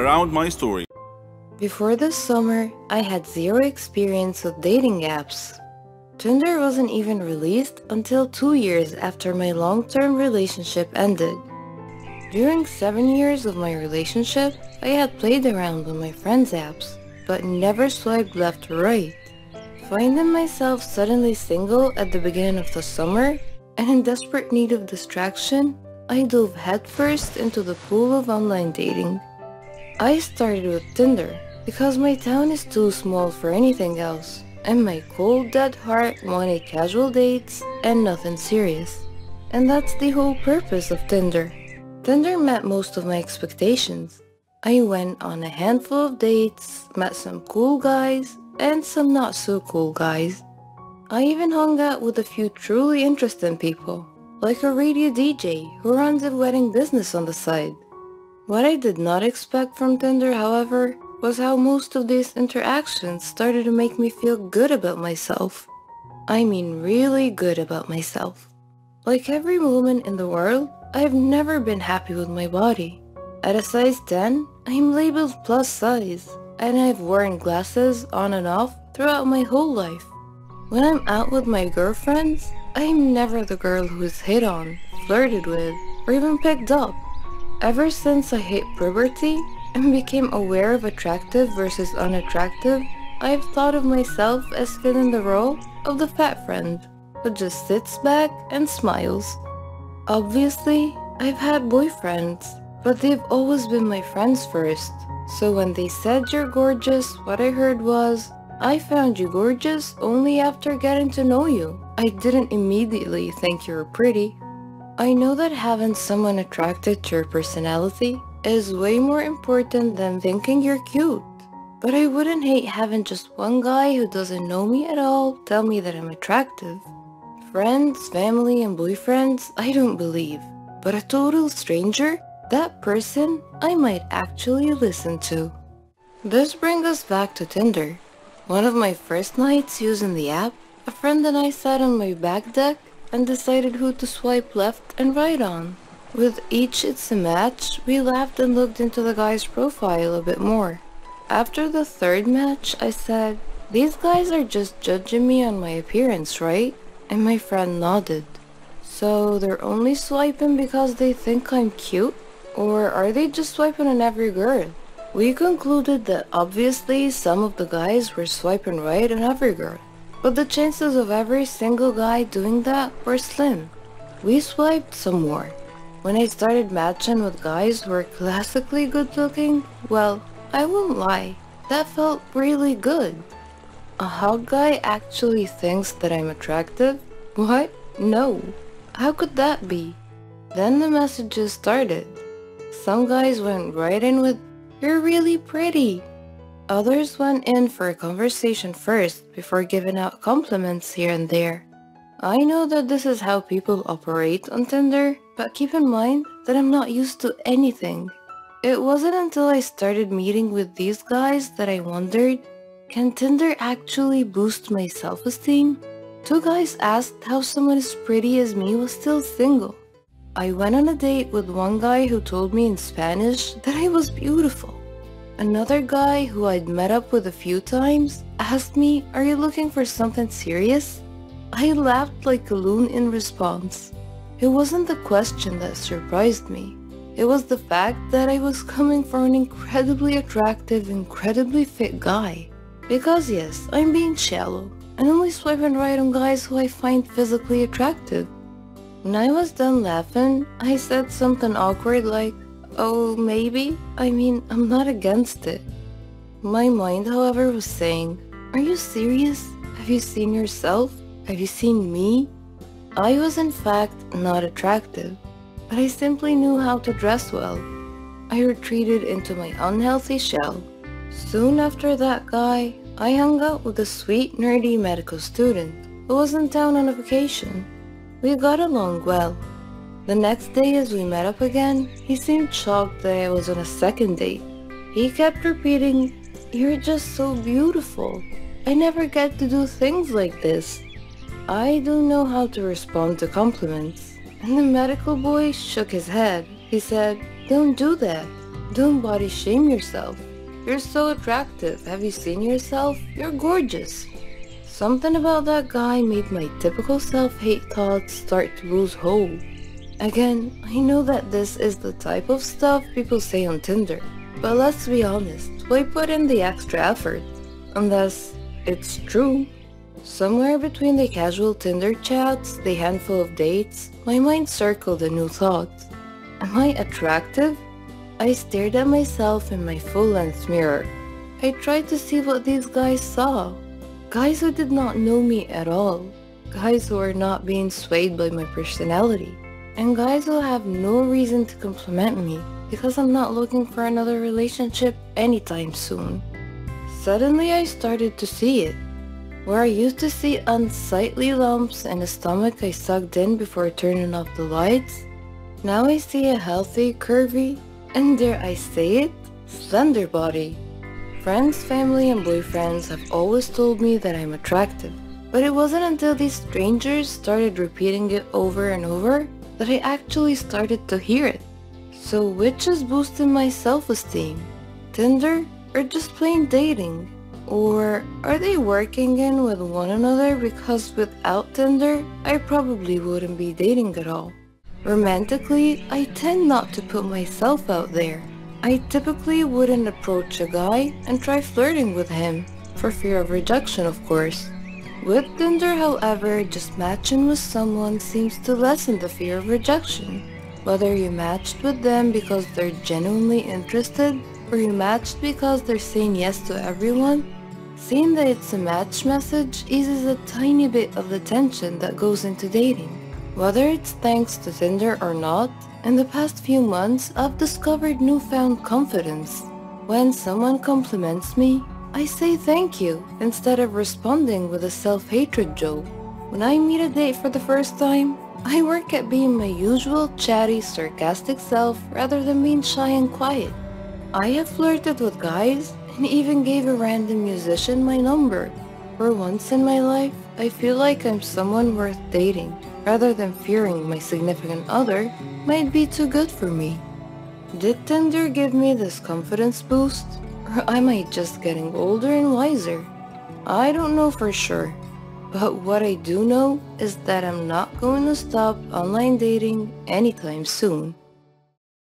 around my story. Before this summer, I had zero experience with dating apps. Tinder wasn't even released until 2 years after my long-term relationship ended. During 7 years of my relationship, I had played around with my friends' apps, but never swiped left or right. Finding myself suddenly single at the beginning of the summer and in desperate need of distraction, I dove headfirst into the pool of online dating. I started with Tinder because my town is too small for anything else, and my cold dead heart wanted casual dates and nothing serious. And that's the whole purpose of Tinder. Tinder met most of my expectations. I went on a handful of dates, met some cool guys, and some not so cool guys. I even hung out with a few truly interesting people, like a radio DJ who runs a wedding business on the side. What I did not expect from Tinder, however, was how most of these interactions started to make me feel good about myself. I mean really good about myself. Like every woman in the world, I've never been happy with my body. At a size 10, I'm labeled plus size, and I've worn glasses on and off throughout my whole life. When I'm out with my girlfriends, I'm never the girl who is hit on, flirted with, or even picked up. Ever since I hit puberty and became aware of attractive versus unattractive, I've thought of myself as filling the role of the fat friend who just sits back and smiles. Obviously, I've had boyfriends, but they've always been my friends first. So when they said you're gorgeous, what I heard was, I found you gorgeous only after getting to know you. I didn't immediately think you were pretty. I know that having someone attracted to your personality is way more important than thinking you're cute. But I wouldn't hate having just one guy who doesn't know me at all tell me that I'm attractive. Friends, family, and boyfriends, I don't believe. But a total stranger? That person I might actually listen to. This brings us back to Tinder. One of my first nights using the app, a friend and I sat on my back deck and decided who to swipe left and right on. With each it's a match, we laughed and looked into the guy's profile a bit more. After the third match, I said, "These guys are just judging me on my appearance, right?" And my friend nodded. So they're only swiping because they think I'm cute? Or are they just swiping on every girl? We concluded that obviously some of the guys were swiping right on every girl, but the chances of every single guy doing that were slim. We swiped some more. When I started matching with guys who were classically good looking, well, I won't lie, that felt really good. A hot guy actually thinks that I'm attractive? What? No. How could that be? Then the messages started. Some guys went right in with, "You're really pretty." Others went in for a conversation first before giving out compliments here and there. I know that this is how people operate on Tinder, but keep in mind that I'm not used to anything. It wasn't until I started meeting with these guys that I wondered, can Tinder actually boost my self-esteem? 2 guys asked how someone as pretty as me was still single. I went on a date with one guy who told me in Spanish that I was beautiful. Another guy who I'd met up with a few times asked me, "Are you looking for something serious?" I laughed like a loon in response. It wasn't the question that surprised me. It was the fact that I was coming from an incredibly attractive, incredibly fit guy. Because yes, I'm being shallow and only swiping right on guys who I find physically attractive. When I was done laughing, I said something awkward like, "Oh, maybe? I mean, I'm not against it." My mind, however, was saying, "Are you serious? Have you seen yourself? Have you seen me?" I was in fact not attractive, but I simply knew how to dress well. I retreated into my unhealthy shell. Soon after that guy, I hung out with a sweet, nerdy medical student who was in town on a vacation. We got along well. The next day as we met up again, he seemed shocked that I was on a second date. He kept repeating, "You're just so beautiful. I never get to do things like this." I don't know how to respond to compliments, and the medical boy shook his head. He said, "Don't do that. Don't body shame yourself. You're so attractive. Have you seen yourself? You're gorgeous. Something about that guy made my typical self-hate thoughts start to lose hold. Again, I know that this is the type of stuff people say on Tinder, but let's be honest, why put in the extra effort? Unless it's true. Somewhere between the casual Tinder chats, the handful of dates, my mind circled a new thought. Am I attractive? I stared at myself in my full-length mirror. I tried to see what these guys saw. Guys who did not know me at all. Guys who are not being swayed by my personality. And guys who have no reason to compliment me because I'm not looking for another relationship anytime soon. Suddenly I started to see it. Where I used to see unsightly lumps and a stomach I sucked in before turning off the lights, now I see a healthy, curvy, and dare I say it, slender body. Friends, family, and boyfriends have always told me that I'm attractive, but it wasn't until these strangers started repeating it over and over that I actually started to hear it. So which is boosting my self-esteem? Tinder or just plain dating? Or are they working in with one another because without Tinder, I probably wouldn't be dating at all? Romantically, I tend not to put myself out there. I typically wouldn't approach a guy and try flirting with him, for fear of rejection of course. With Tinder, however, just matching with someone seems to lessen the fear of rejection. Whether you matched with them because they're genuinely interested, or you matched because they're saying yes to everyone, seeing that it's a match message eases a tiny bit of the tension that goes into dating. Whether it's thanks to Tinder or not, in the past few months I've discovered newfound confidence. When someone compliments me, I say thank you instead of responding with a self-hatred joke. When I meet a date for the first time, I work at being my usual chatty, sarcastic self rather than being shy and quiet. I have flirted with guys and even gave a random musician my number. For once in my life, I feel like I'm someone worth dating, rather than fearing my significant other might be too good for me. Did Tinder give me this confidence boost? Or am I just getting older and wiser? I don't know for sure. But what I do know is that I'm not going to stop online dating anytime soon.